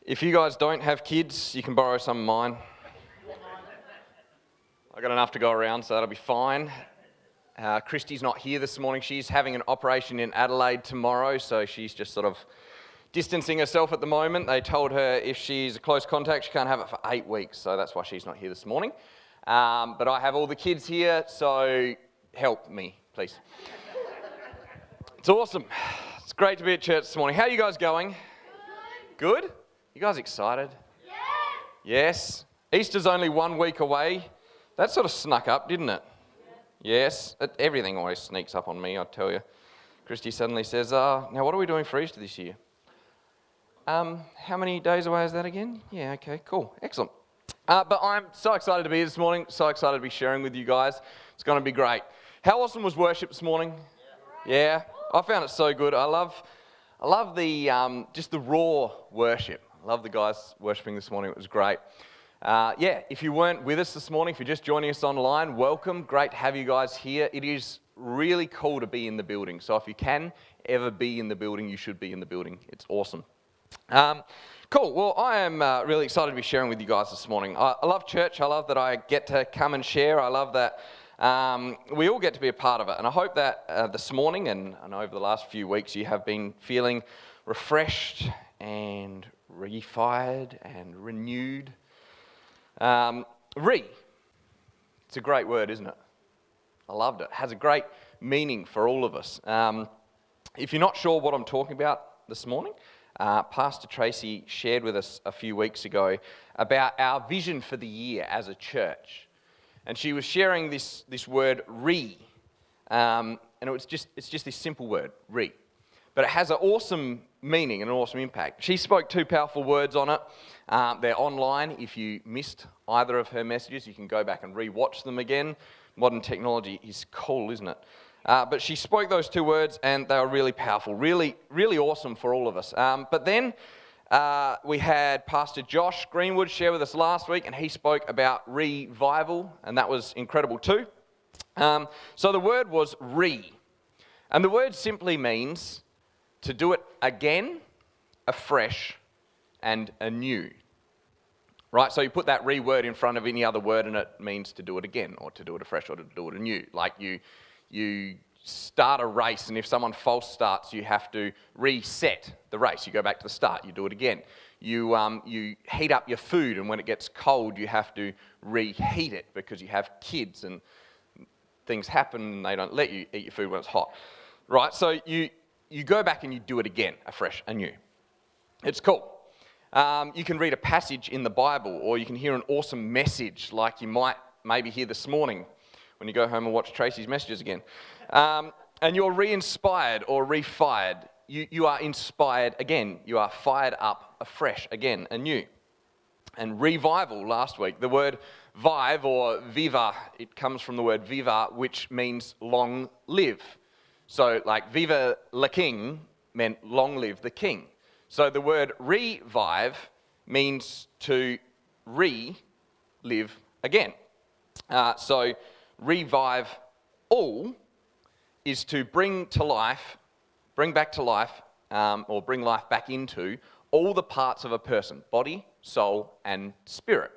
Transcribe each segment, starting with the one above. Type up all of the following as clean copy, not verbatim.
If you guys don't have kids, you can borrow some of mine. I got enough to go around, so that'll be fine. Christy's not here this morning. She's having an operation in Adelaide tomorrow, so she's just sort of distancing herself at the moment. They told her if she's a close contact, she can't have it for 8 weeks, so that's why she's not here this morning. But I have all the kids here, so help me, please. It's awesome. It's great to be at church this morning. How are you guys going? Good? You guys excited? Yes. Easter's only 1 week away. That sort of snuck up, didn't it? Yes. Everything always sneaks up on me, I tell you. Christy suddenly says, now what are we doing for Easter this year? How many days away is that again? Yeah, okay, cool. Excellent. But I'm so excited to be here this morning, so excited to be sharing with you guys. It's going to be great. How awesome was worship this morning? Yeah? I found it so good. I love the just the raw worship. I love the guys worshiping this morning. It was great. If you weren't with us this morning, if you're just joining us online, welcome. Great to have you guys here. It is really cool to be in the building. So if you can ever be in the building, you should be in the building. It's awesome. Cool. Well, I am really excited to be sharing with you guys this morning. I love church. I love that I get to come and share. I love that we all get to be a part of it. And I hope that this morning and over the last few weeks you have been feeling refreshed and refired and renewed. It's a great word, isn't it? I loved it. It has a great meaning for all of us. If you're not sure what I'm talking about this morning, Pastor Tracy shared with us a few weeks ago about our vision for the year as a church. And she was sharing this word and it's just this simple word, but it has an awesome meaning and an awesome impact. She spoke 2 powerful words on it. They're online. If you missed either of her messages, you can go back and re-watch them again. Modern technology is cool, isn't it? But she spoke those 2 words, and they were really powerful, really, really awesome for all of us. But then we had Pastor Josh Greenwood share with us last week, and he spoke about revival, and that was incredible too. So the word was and the word simply means to do it again, afresh, and anew. Right, so you put that word in front of any other word and it means to do it again, or to do it afresh, or to do it anew. Like you start a race, and if someone false starts, you have to reset the race. You go back to the start, you do it again. You heat up your food, and when it gets cold, you have to reheat it because you have kids and things happen and they don't let you eat your food when it's hot. Right, so you go back and you do it again, afresh, anew. It's cool. You can read a passage in the Bible, or you can hear an awesome message like you might maybe hear this morning when you go home and watch Tracy's messages again. And you're re-inspired or re-fired. You are inspired again. You are fired up afresh again, anew. And revival last week, the word vive or viva, it comes from the word viva, which means long live. So like viva la king meant long live the king. So the word revive means to re-live again. So revive all is to bring back to life, or bring life back into all the parts of a person, body, soul, and spirit.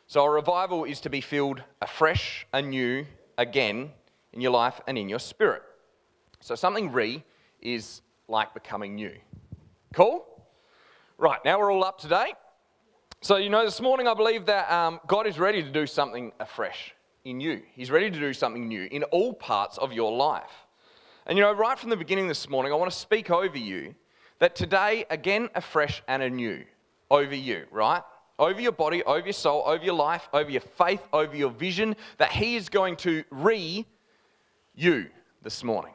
So a revival is to be filled afresh, anew, again in your life and in your spirit. So something is like becoming new. Cool? Right, now we're all up to date. So, this morning I believe that God is ready to do something afresh in you. He's ready to do something new in all parts of your life. And, right from the beginning this morning, I want to speak over you that today, again, afresh and anew over you, right? Over your body, over your soul, over your life, over your faith, over your vision, that He is going to you this morning.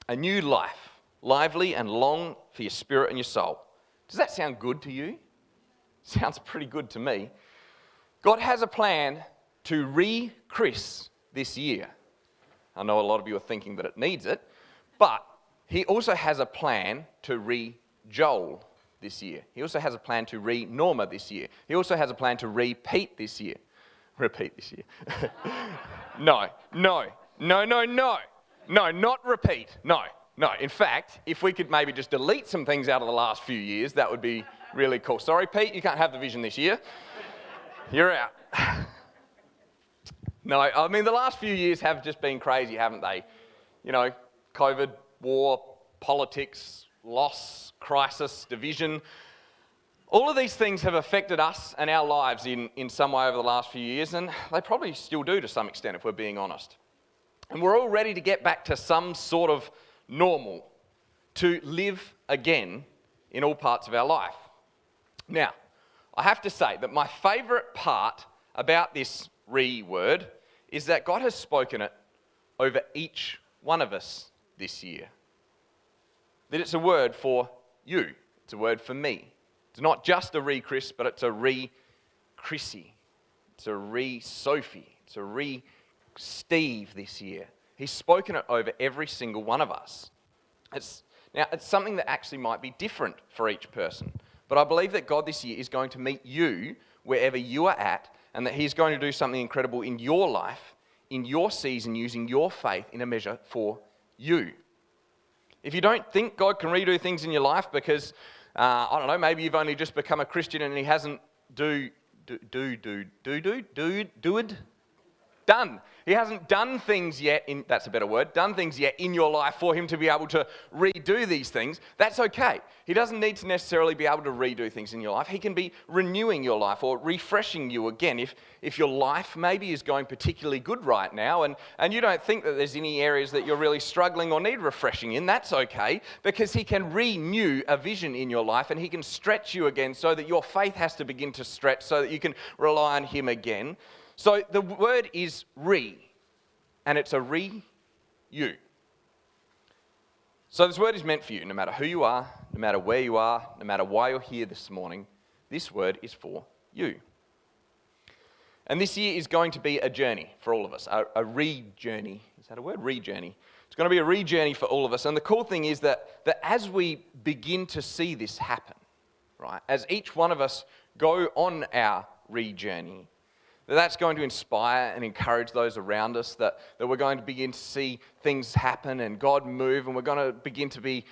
A new life, lively and long for your spirit and your soul. Does that sound good to you? Sounds pretty good to me. God has a plan to re-Chris this year. I know a lot of you are thinking that it needs it, but He also has a plan to re-Joel this year. He also has a plan to re-Norma this year. He also has a plan to repeat this year. Repeat this year. No, not repeat. No, No, in fact, if we could maybe just delete some things out of the last few years, that would be really cool. Sorry, Pete, you can't have the vision this year. You're out. No, I mean, the last few years have just been crazy, haven't they? You know, COVID, war, politics, loss, crisis, division. All of these things have affected us and our lives in some way over the last few years, and they probably still do to some extent, if we're being honest. And we're all ready to get back to some sort of normal, to live again in all parts of our life. Now, I have to say that my favourite part about this word is that God has spoken it over each one of us this year. That it's a word for you. It's a word for me. It's not just a re-Chris, but it's a re-Chrissy. It's a re-Sophie. It's a re-Steve this year. He's spoken it over every single one of us. It's something that actually might be different for each person. But I believe that God this year is going to meet you wherever you are at, and that He's going to do something incredible in your life, in your season, using your faith in a measure for you. If you don't think God can redo things in your life because, I don't know, maybe you've only just become a Christian and He hasn't done. He hasn't done things yet, that's a better word, done things yet in your life for Him to be able to redo these things. That's okay. He doesn't need to necessarily be able to redo things in your life. He can be renewing your life or refreshing you again. If your life maybe is going particularly good right now and you don't think that there's any areas that you're really struggling or need refreshing in, that's okay, because He can renew a vision in your life and He can stretch you again so that your faith has to begin to stretch so that you can rely on Him again. So the word is and it's a you. So this word is meant for you, no matter who you are, no matter where you are, no matter why you're here this morning, this word is for you. And this year is going to be a journey for all of us, a re-journey. Is that a word? Re-journey. It's going to be a re-journey for all of us. And the cool thing is that as we begin to see this happen, right, as each one of us go on our re-journey, that's going to inspire and encourage those around us, that we're going to begin to see things happen and God move, and we're going to begin to be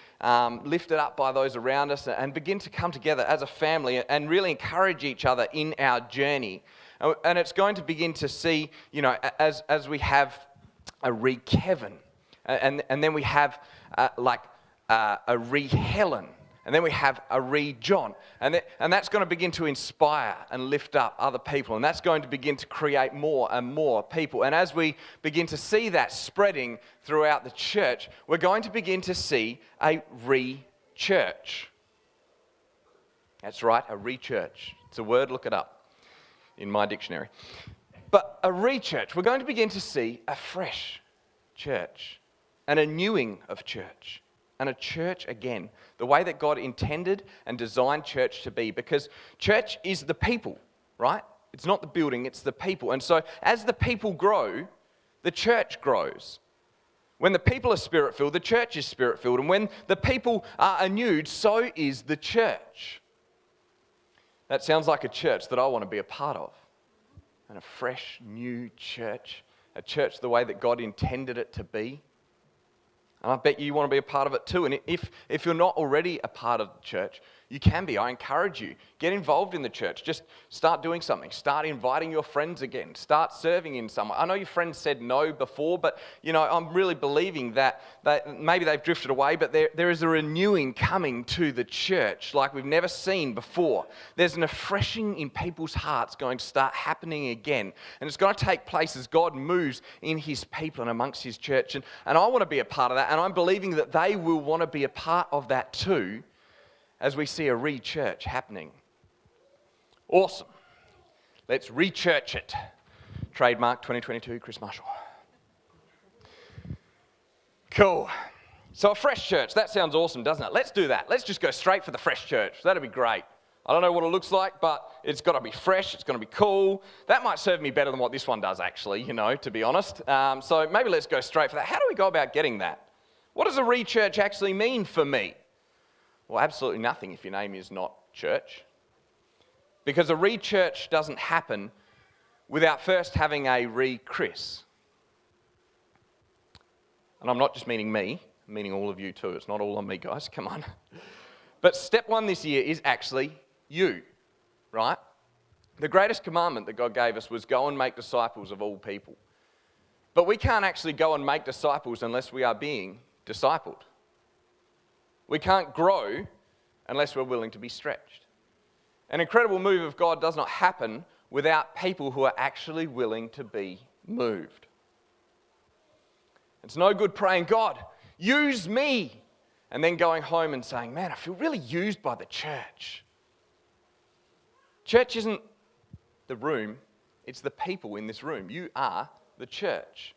lifted up by those around us and begin to come together as a family and really encourage each other in our journey. And it's going to begin to see, you know, as we have a re-Kevin, and then we have a re-Helen, and then we have a re-John. And that's going to begin to inspire and lift up other people. And that's going to begin to create more and more people. And as we begin to see that spreading throughout the church, we're going to begin to see a re-church. That's right, a re-church. It's a word, look it up in my dictionary. But a re-church, we're going to begin to see a fresh church and a newing of church. And a church again, the way that God intended and designed church to be. Because church is the people, right? It's not the building, it's the people. And so as the people grow, the church grows. When the people are Spirit-filled, the church is Spirit-filled. And when the people are renewed, so is the church. That sounds like a church that I want to be a part of. And a fresh, new church. A church the way that God intended it to be. And I bet you want to be a part of it too. And if you're not already a part of the church, you can be. I encourage you. Get involved in the church. Just start doing something. Start inviting your friends again. Start serving in some way. I know your friends said no before, but you know, I'm really believing that maybe they've drifted away, but there is a renewing coming to the church like we've never seen before. There's an refreshing in people's hearts going to start happening again. And it's going to take place as God moves in His people and amongst His church. And I want to be a part of that. And I'm believing that they will want to be a part of that too, as we see a re-church happening. Awesome. Let's re-church it. Trademark 2022, Chris Marshall. Cool. So a fresh church, that sounds awesome, doesn't it? Let's do that. Let's just go straight for the fresh church. That'd be great. I don't know what it looks like, but it's got to be fresh. It's going to be cool. That might serve me better than what this one does, actually, you know, to be honest. So maybe let's go straight for that. How do we go about getting that? What does a re-church actually mean for me? Well, absolutely nothing if your name is not church. Because a re-church doesn't happen without first having a re-Chris. And I'm not just meaning me, meaning all of you too. It's not all on me, guys. Come on. But step one this year is actually you, right? The greatest commandment that God gave us was go and make disciples of all people. But we can't actually go and make disciples unless we are being discipled. We can't grow unless we're willing to be stretched. An incredible move of God does not happen without people who are actually willing to be moved. It's no good praying, God, use me, and then going home and saying, man, I feel really used by the church. Church isn't the room, it's the people in this room. You are the church.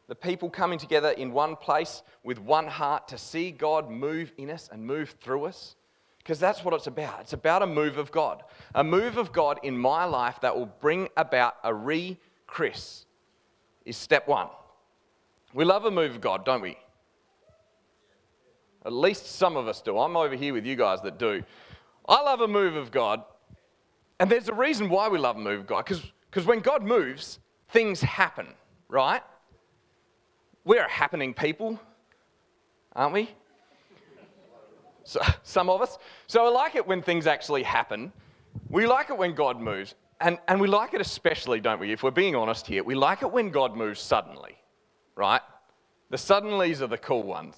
The people coming together in one place with one heart to see God move in us and move through us. Because that's what it's about. It's about a move of God. A move of God in my life that will bring about a re-Chris is step one. We love a move of God, don't we? At least some of us do. I'm over here with you guys that do. I love a move of God. And there's a reason why we love a move of God. Because when God moves, things happen, right? We're a happening people, aren't we? So, some of us. So I like it when things actually happen. We like it when God moves. And we like it especially, don't we? If we're being honest here, we like it when God moves suddenly, right? The suddenlies are the cool ones.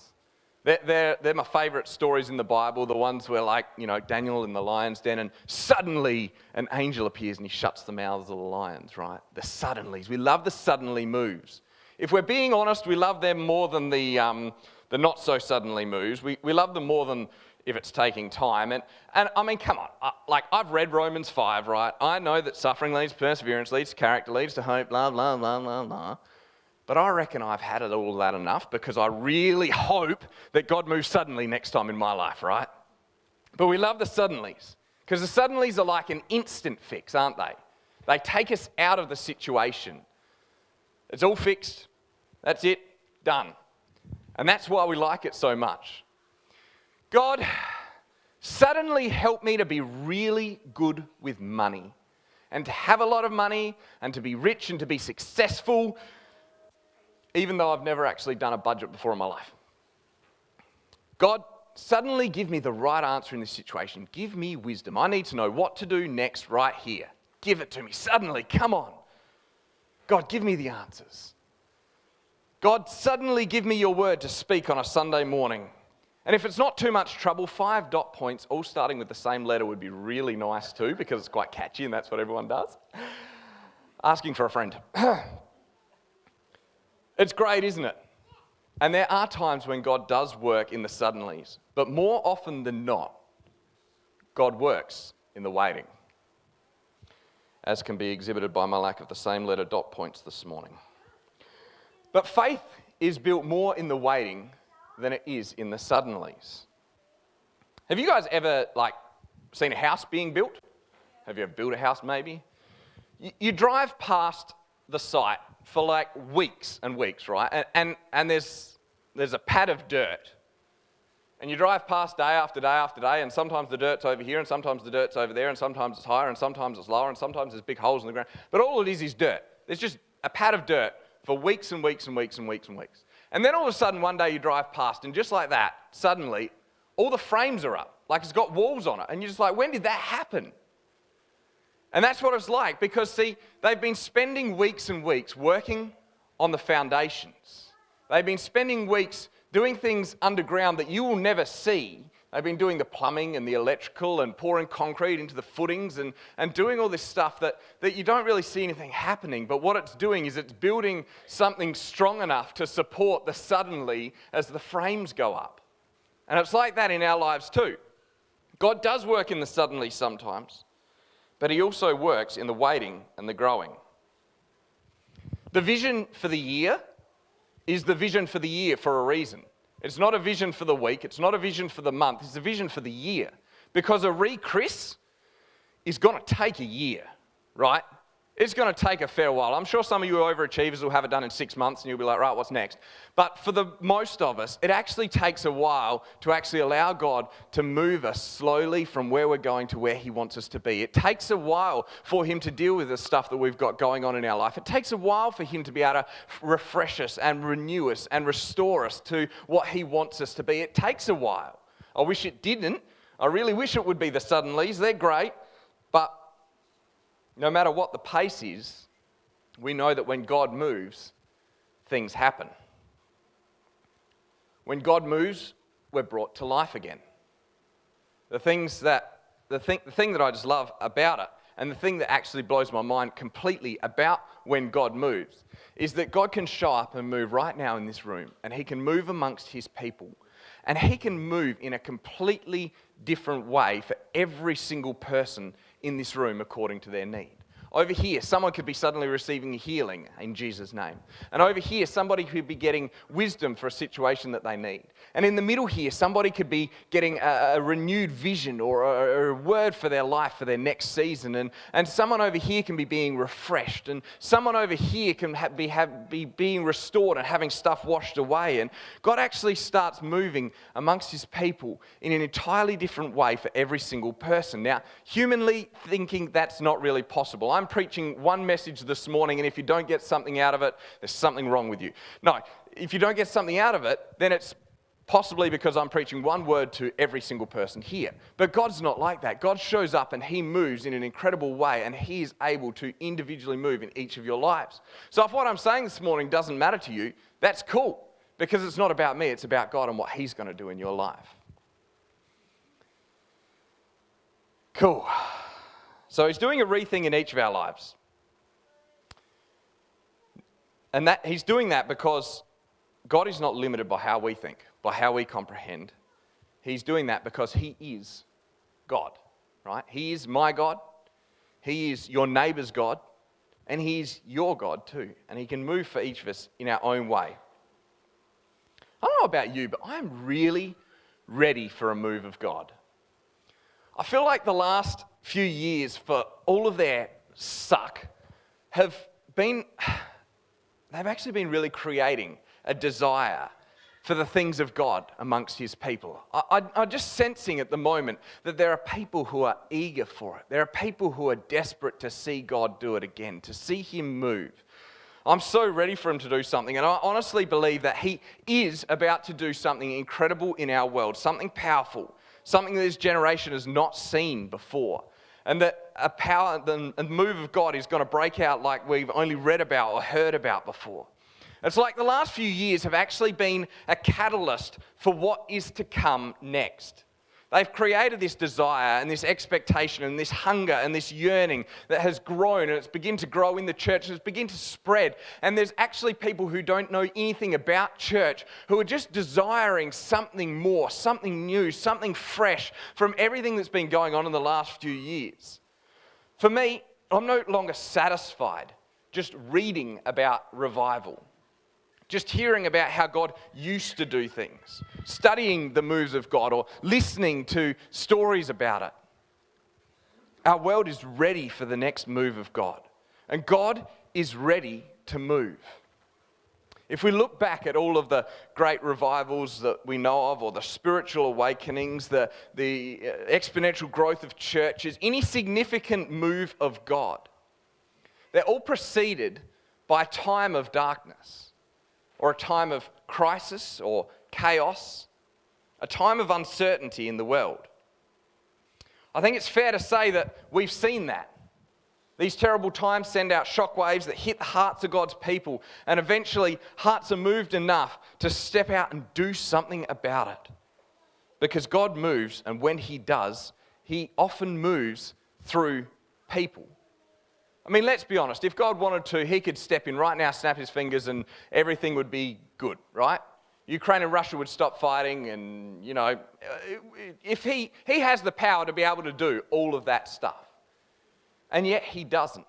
They're my favourite stories in the Bible, the ones where, like, you know, Daniel in the lion's den, and suddenly an angel appears and he shuts the mouths of the lions, right? The suddenlies. We love the suddenly moves. If we're being honest, we love them more than the not so suddenly moves. We love them more than if it's taking time. And I mean, come on. I've read Romans 5, right? I know that suffering leads to perseverance, leads to character, leads to hope, blah, blah, blah, blah, blah. But I reckon I've had it all that enough because I really hope that God moves suddenly next time in my life, right? But we love the suddenlies because the suddenlies are like an instant fix, aren't they? They take us out of the situation. It's all fixed. That's it. Done. And that's why we like it so much. God, suddenly help me to be really good with money and to have a lot of money and to be rich and to be successful, even though I've never actually done a budget before in my life. God, suddenly give me the right answer in this situation. Give me wisdom. I need to know what to do next right here. Give it to me. Suddenly, come on. God, give me the answers. God, suddenly give me your word to speak on a Sunday morning. And if it's not too much trouble, 5 dot points, all starting with the same letter, would be really nice too, because it's quite catchy and that's what everyone does. Asking for a friend. It's great, isn't it? And there are times when God does work in the suddenlies, but more often than not, God works in the waiting, as can be exhibited by my lack of the same letter dot points this morning. But faith is built more in the waiting than it is in the suddenlies. Have you guys ever, seen a house being built? Have you ever built a house, maybe? You drive past the site for weeks and weeks, right? And there's a pad of dirt. And you drive past day after day after day, and sometimes the dirt's over here, and sometimes the dirt's over there, and sometimes it's higher, and sometimes it's lower, and sometimes there's big holes in the ground. But all it is dirt. There's just a pad of dirt for weeks and weeks and weeks and weeks and weeks. And then all of a sudden, one day you drive past, and just like that, suddenly, all the frames are up. It's got walls on it. And you're just like, when did that happen? And that's what it's like, because, see, they've been spending weeks and weeks working on the foundations. They've been spending weeks doing things underground that you will never see. They've been doing the plumbing and the electrical and pouring concrete into the footings and doing all this stuff that you don't really see anything happening. But what it's doing is it's building something strong enough to support the suddenly as the frames go up. And it's like that in our lives too. God does work in the suddenly sometimes, but he also works in the waiting and the growing. The vision for the year is the vision for the year for a reason. It's not a vision for the week. It's not a vision for the month. It's a vision for the year. Because a re-Chris is going to take a year, right? It's going to take a fair while. I'm sure some of you overachievers will have it done in 6 months and you'll be like, right, what's next? But for the most of us, it actually takes a while to actually allow God to move us slowly from where we're going to where He wants us to be. It takes a while for Him to deal with the stuff that we've got going on in our life. It takes a while for Him to be able to refresh us and renew us and restore us to what He wants us to be. It takes a while. I wish it didn't. I really wish it would be the suddenlies. They're great, but no matter what the pace is, we know that when God moves, things happen. When God moves, we're brought to life again. The thing that I just love about it, and the thing that actually blows my mind completely about when God moves, is that God can show up and move right now in this room, and He can move amongst His people, and He can move in a completely different way for every single person in this room according to their need. Over here, someone could be suddenly receiving healing in Jesus' name. And over here, somebody could be getting wisdom for a situation that they need. And in the middle here, somebody could be getting a renewed vision or a word for their life for their next season. And someone over here can be being refreshed. And someone over here can be being restored and having stuff washed away. And God actually starts moving amongst His people in an entirely different way for every single person. Now, humanly thinking, that's not really possible. I'm preaching one message this morning, and if you don't get something out of it, there's something wrong with you. No, if you don't get something out of it, then it's possibly because I'm preaching one word to every single person here. But God's not like that. God shows up and He moves in an incredible way, and He is able to individually move in each of your lives. So if what I'm saying this morning doesn't matter to you, that's cool, because it's not about me, it's about God and what He's going to do in your life. Cool. So He's doing a rethink in each of our lives. And that He's doing that because God is not limited by how we think, by how we comprehend. He's doing that because He is God, right? He is my God. He is your neighbor's God. And He is your God too. And He can move for each of us in our own way. I don't know about you, but I'm really ready for a move of God. I feel like the last few years, for all of their suck, they've actually been really creating a desire for the things of God amongst His people. I'm just sensing at the moment that there are people who are eager for it. There are people who are desperate to see God do it again, to see Him move. I'm so ready for Him to do something, and I honestly believe that He is about to do something incredible in our world, something powerful, something that this generation has not seen before. And that a power and move of God is going to break out like we've only read about or heard about before. It's like the last few years have actually been a catalyst for what is to come next. They've created this desire and this expectation and this hunger and this yearning that has grown, and it's begun to grow in the church and it's begun to spread. And there's actually people who don't know anything about church who are just desiring something more, something new, something fresh from everything that's been going on in the last few years. For me, I'm no longer satisfied just reading about revival. Just hearing about how God used to do things, studying the moves of God or listening to stories about it. Our world is ready for the next move of God, and God is ready to move. If we look back at all of the great revivals that we know of, or the spiritual awakenings, the exponential growth of churches, any significant move of God, they're all preceded by a time of darkness, or a time of crisis or chaos, a time of uncertainty in the world. I think it's fair to say that we've seen that. These terrible times send out shockwaves that hit the hearts of God's people, and eventually hearts are moved enough to step out and do something about it. Because God moves, and when He does, He often moves through people. I mean, let's be honest. If God wanted to, He could step in right now, snap His fingers, and everything would be good, right? Ukraine and Russia would stop fighting, and, you know, if He has the power to be able to do all of that stuff. And yet He doesn't.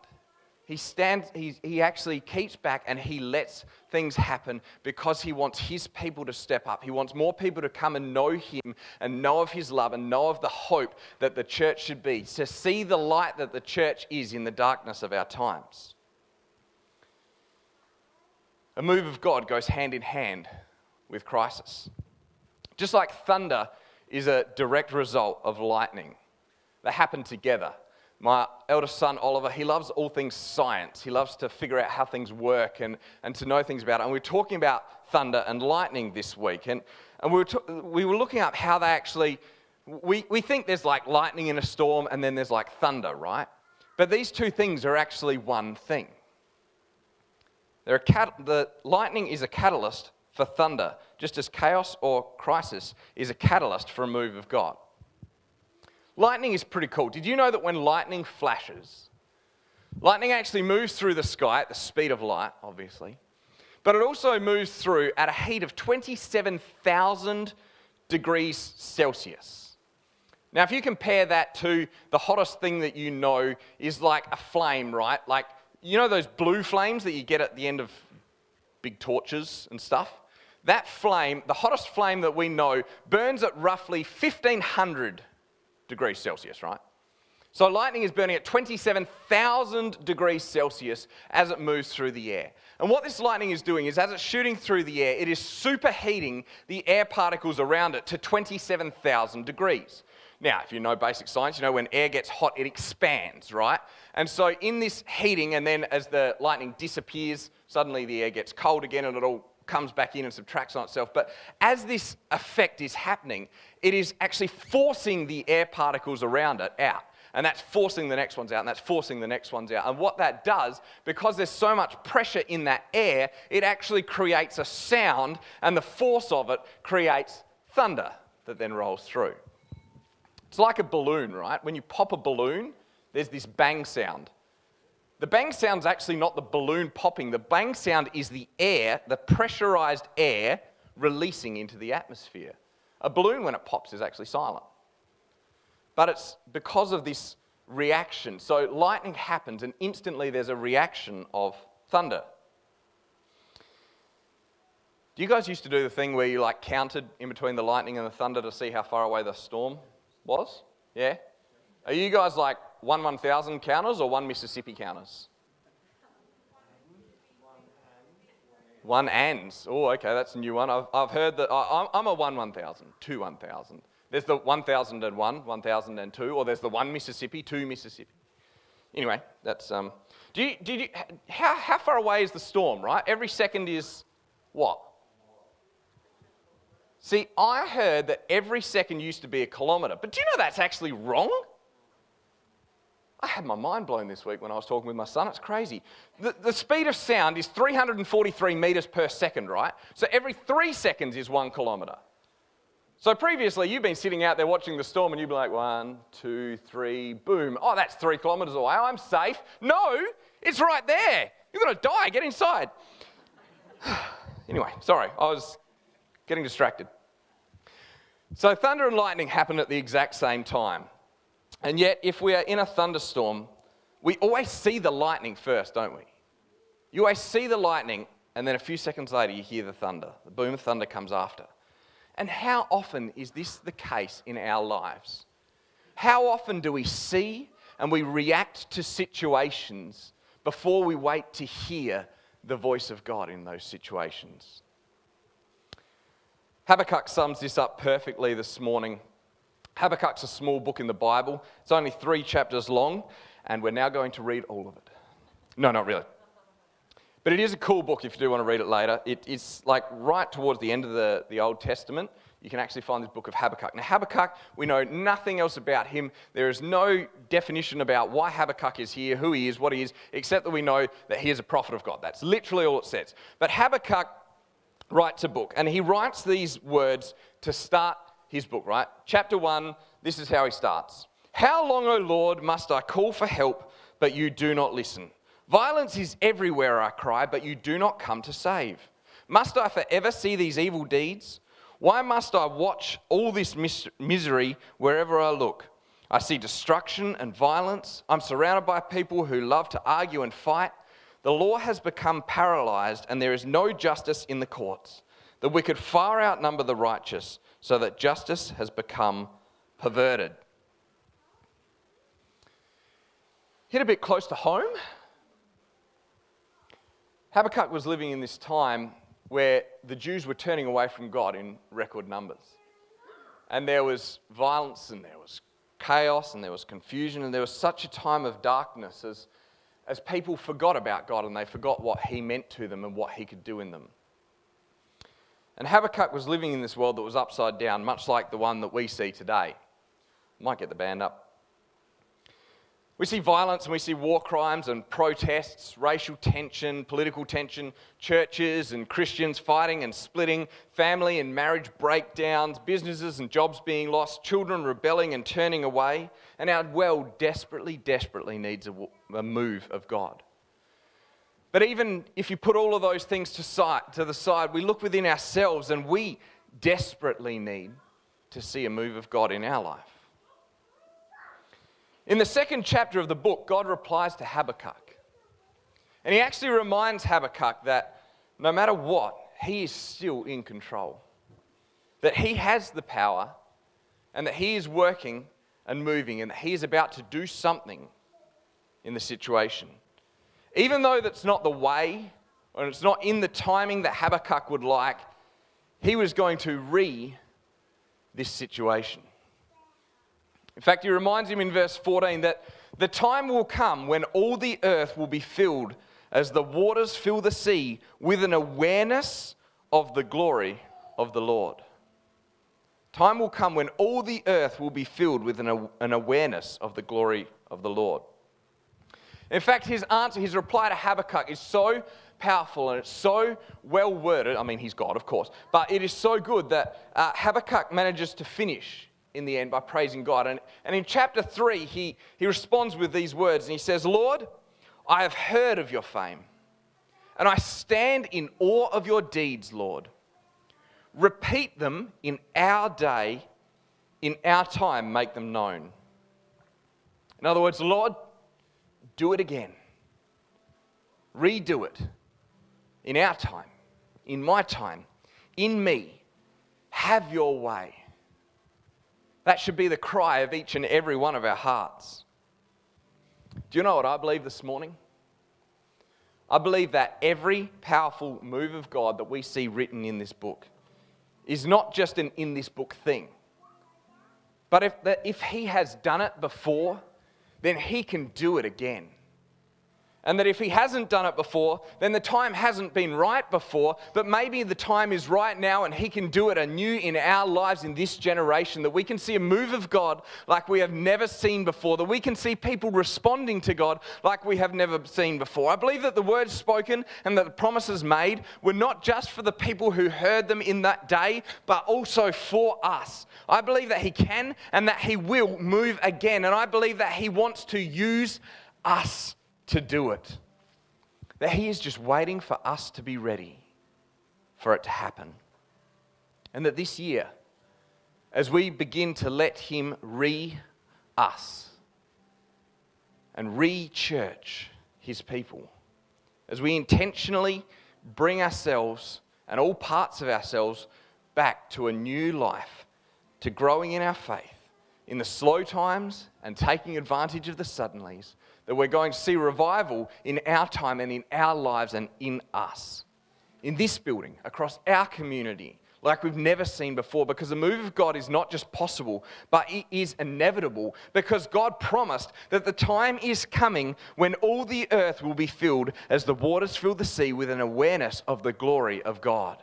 he actually keeps back and he lets things happen because he wants his people to step up. He wants more people to come and know him and know of his love and know of the hope that the church should be, to see the light that the church is in the darkness of our times. A move of God goes hand in hand with crisis. Just like thunder is a direct result of lightning. They happen together. My eldest son, Oliver, he loves all things science. He loves to figure out how things work and to know things about it. And we're talking about thunder and lightning this week. And we were looking up how they actually, we think there's like lightning in a storm and then there's like thunder, right? But these two things are actually one thing. The lightning is a catalyst for thunder, just as chaos or crisis is a catalyst for a move of God. Lightning is pretty cool. Did you know that when lightning flashes, lightning actually moves through the sky at the speed of light, obviously, but it also moves through at a heat of 27,000 degrees Celsius. Now, if you compare that to the hottest thing that you know is like a flame, right? Like, you know those blue flames that you get at the end of big torches and stuff? That flame, the hottest flame that we know, burns at roughly 1,500 degrees Celsius, right? So lightning is burning at 27,000 degrees Celsius as it moves through the air. And what this lightning is doing is, as it's shooting through the air, it is superheating the air particles around it to 27,000 degrees. Now, if you know basic science, you know when air gets hot, it expands, right? And so in this heating, and then as the lightning disappears, suddenly the air gets cold again and it all comes back in and subtracts on itself. But as this effect is happening, it is actually forcing the air particles around it out. And that's forcing the next ones out, and that's forcing the next ones out. And what that does, because there's so much pressure in that air, it actually creates a sound, and the force of it creates thunder that then rolls through. It's like a balloon, right? When you pop a balloon, there's this bang sound. The bang sound's actually not the balloon popping. The bang sound is the air, the pressurized air, releasing into the atmosphere. A balloon, when it pops, is actually silent. But it's because of this reaction. So lightning happens, and instantly there's a reaction of thunder. Do you guys used to do the thing where you like counted in between the lightning and the thunder to see how far away the storm was? Yeah? Are you guys like 1/1000 counters or 1 Mississippi counters? 1 ands. Oh, okay, that's a new one. I've heard that. I'm a 1/1000, 2 1,000. There's the 1001, 1002, or there's the 1 Mississippi, 2 Mississippi. Anyway, that's how far away is the storm, right? Every second is what? See, I heard that every second used to be a kilometre, but do you know that's actually wrong? I had my mind blown this week when I was talking with my son. It's crazy. The speed of sound is 343 metres per second, right? So every 3 seconds is 1 kilometre. So previously, you've been sitting out there watching the storm and you'd be like, 1, 2, 3, boom. Oh, that's 3 kilometres away. I'm safe. No, it's right there. You're going to die. Get inside. Anyway, sorry. I was getting distracted. So thunder and lightning happen at the exact same time. And yet, if we are in a thunderstorm, we always see the lightning first, don't we? You always see the lightning, and then a few seconds later, you hear the thunder. The boom of thunder comes after. And how often is this the case in our lives? How often do we see and we react to situations before we wait to hear the voice of God in those situations? Habakkuk sums this up perfectly this morning. Habakkuk's a small book in the Bible. It's only 3 chapters long, and we're now going to read all of it. No, not really. But it is a cool book if you do want to read it later. It's like right towards the end of the Old Testament. You can actually find this book of Habakkuk. Now, Habakkuk, we know nothing else about him. There is no definition about why Habakkuk is here, who he is, what he is, except that we know that he is a prophet of God. That's literally all it says. But Habakkuk writes a book, and he writes these words to start his book, right? Chapter 1, this is how he starts. How long, O Lord, must I call for help, but you do not listen? Violence is everywhere, I cry, but you do not come to save. Must I forever see these evil deeds? Why must I watch all this misery wherever I look? I see destruction and violence. I'm surrounded by people who love to argue and fight. The law has become paralyzed, and there is no justice in the courts. The wicked far outnumber the righteous, so that justice has become perverted. Hit a bit close to home. Habakkuk was living in this time where the Jews were turning away from God in record numbers. And there was violence, and there was chaos, and there was confusion, and there was such a time of darkness as people forgot about God, and they forgot what He meant to them and what He could do in them. And Habakkuk was living in this world that was upside down, much like the one that we see today. Might get the band up. We see violence, and we see war crimes and protests, racial tension, political tension, churches and Christians fighting and splitting, family and marriage breakdowns, businesses and jobs being lost, children rebelling and turning away, and our world desperately needs a move of God. But even if you put all of those things to the side, we look within ourselves and we desperately need to see a move of God in our life. In the second chapter of the book, God replies to Habakkuk. And he actually reminds Habakkuk that no matter what, he is still in control. That he has the power, and that he is working and moving, and that he is about to do something in the situation. Even though that's not the way, or it's not in the timing that Habakkuk would like, he was going to this situation. In fact, he reminds him in verse 14 that the time will come when all the earth will be filled as the waters fill the sea with an awareness of the glory of the Lord. Time will come when all the earth will be filled with an awareness of the glory of the Lord. In fact, his answer, his reply to Habakkuk is so powerful and it's so well worded. I mean, he's God, of course, but it is so good that Habakkuk manages to finish in the end by praising God. And in chapter 3, he responds with these words, and he says, Lord, I have heard of your fame, and I stand in awe of your deeds, Lord. Repeat them in our day, in our time, make them known. In other words, Lord, do it again. Redo it in our time, in my time, in me. Have your way. That should be the cry of each and every one of our hearts. Do you know what I believe this morning? I believe that every powerful move of God that we see written in this book is not just an in this book thing. But if He has done it before, then He can do it again. And that if He hasn't done it before, then the time hasn't been right before, but maybe the time is right now and He can do it anew in our lives in this generation, that we can see a move of God like we have never seen before, that we can see people responding to God like we have never seen before. I believe that the words spoken and that the promises made were not just for the people who heard them in that day, but also for us. I believe that He can and that He will move again, and I believe that He wants to use us to do it. That He is just waiting for us to be ready for it to happen. And that this year, as we begin to let Him us and re-church His people, as we intentionally bring ourselves and all parts of ourselves back to a new life, to growing in our faith, in the slow times and taking advantage of the suddenlies, that we're going to see revival in our time and in our lives and in us. In this building, across our community, like we've never seen before, because the move of God is not just possible, but it is inevitable, because God promised that the time is coming when all the earth will be filled as the waters fill the sea with an awareness of the glory of God.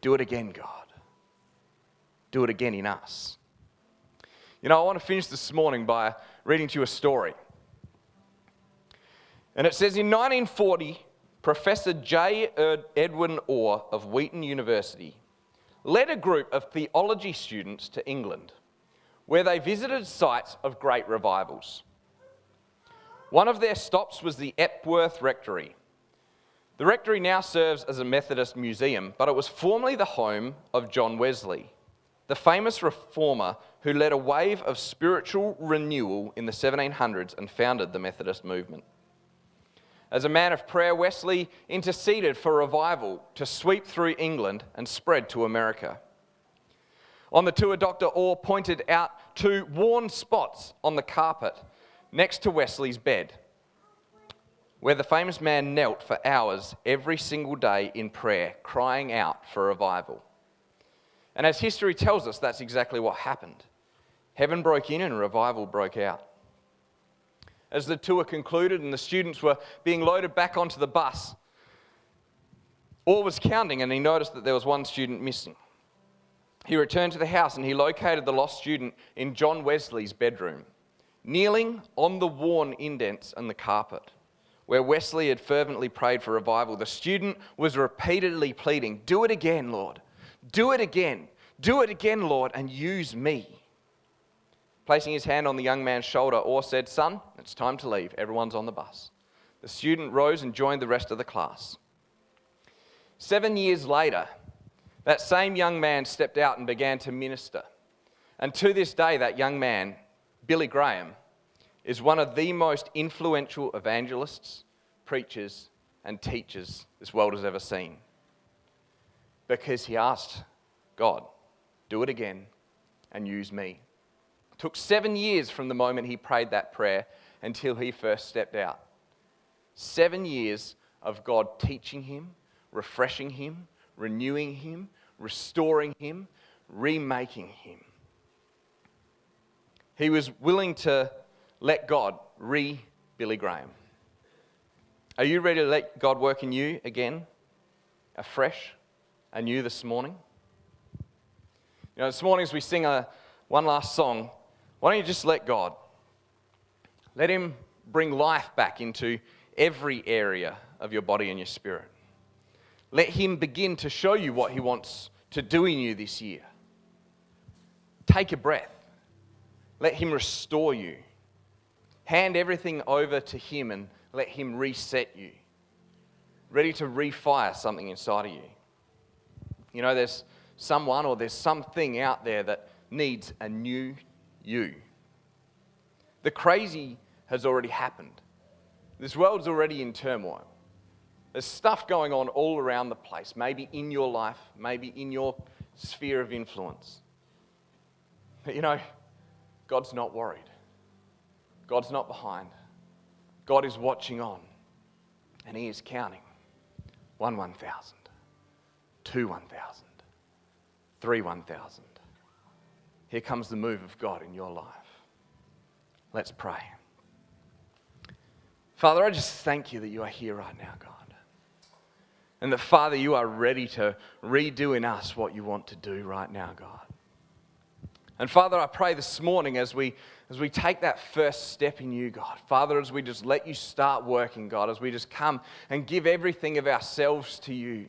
Do it again, God. Do it again in us. You know, I want to finish this morning by reading to you a story. And it says, in 1940, Professor J. Edwin Orr of Wheaton University led a group of theology students to England, where they visited sites of great revivals. One of their stops was the Epworth Rectory. The rectory now serves as a Methodist museum, but it was formerly the home of John Wesley. the famous reformer who led a wave of spiritual renewal in the 1700s and founded the Methodist movement. As a man of prayer, Wesley interceded for revival to sweep through England and spread to America. On the tour, Dr. Orr pointed out 2 worn spots on the carpet next to Wesley's bed, where the famous man knelt for hours every single day in prayer, crying out for revival. And as history tells us, that's exactly what happened. Heaven broke in and revival broke out. As the tour concluded and the students were being loaded back onto the bus, Orr was counting and he noticed that there was one student missing. He returned to the house and he located the lost student in John Wesley's bedroom, kneeling on the worn indents on the carpet, where Wesley had fervently prayed for revival. The student was repeatedly pleading, "Do it again, Lord. Do it again. Do it again, Lord, and use me." Placing his hand on the young man's shoulder, Orr said, "Son, it's time to leave. Everyone's on the bus." The student rose and joined the rest of the class. 7 years later, that same young man stepped out and began to minister. And to this day, that young man, Billy Graham, is one of the most influential evangelists, preachers, and teachers this world has ever seen. Because he asked God, "Do it again and use me." It took 7 years from the moment he prayed that prayer until he first stepped out. 7 years of God teaching him, refreshing him, renewing him, restoring him, remaking him. He was willing to let God Billy Graham. Are you ready to let God work in you again, afresh, anew this morning? You know, this morning as we sing one last song, why don't you just let God? Let him bring life back into every area of your body and your spirit. Let him begin to show you what he wants to do in you this year. Take a breath. Let him restore you. Hand everything over to him and let him reset you. Ready to refire something inside of you. You know, there's someone or there's something out there that needs a new you. The crazy has already happened. This world's already in turmoil. There's stuff going on all around the place, maybe in your life, maybe in your sphere of influence. But you know, God's not worried. God's not behind. God is watching on, and he is counting. 1 1,000, 2 1,000, 3 1,000. Here comes the move of God in your life. Let's pray. Father, I just thank you that you are here right now, God. And that, Father, you are ready to redo in us what you want to do right now, God. And Father, I pray this morning as we take that first step in you, God. Father, as we just let you start working, God, as we just come and give everything of ourselves to you,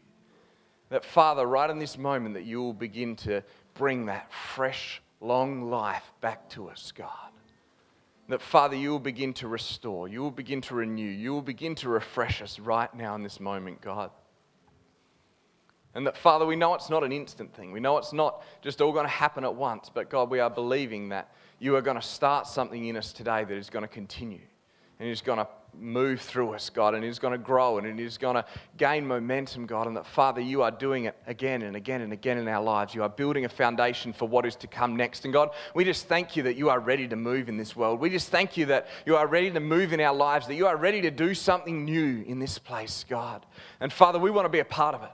that, Father, right in this moment, that you will begin to bring that fresh, long life back to us, God. That, Father, you will begin to restore, you will begin to renew, you will begin to refresh us right now in this moment, God. And that, Father, we know it's not an instant thing. We know it's not just all going to happen at once. But, God, we are believing that you are going to start something in us today that is going to continue. And is going to move through us, God. And is going to grow and it is going to gain momentum, God. And that, Father, you are doing it again and again and again in our lives. You are building a foundation for what is to come next. And, God, we just thank you that you are ready to move in this world. We just thank you that you are ready to move in our lives, that you are ready to do something new in this place, God. And, Father, we want to be a part of it.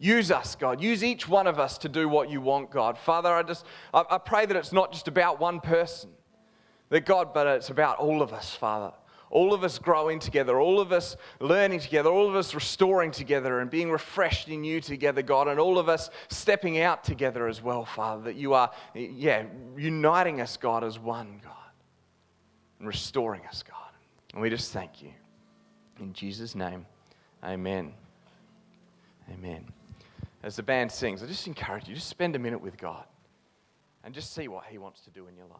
Use us, God. Use each one of us to do what you want, God. Father, I pray that it's not just about one person, that God, but it's about all of us, Father. All of us growing together, all of us learning together, all of us restoring together and being refreshed in you together, God, and all of us stepping out together as well, Father, that you are, uniting us, God, as one, God, and restoring us, God. And we just thank you. In Jesus' name, amen. Amen. As the band sings, I just encourage you, just spend a minute with God and just see what he wants to do in your life.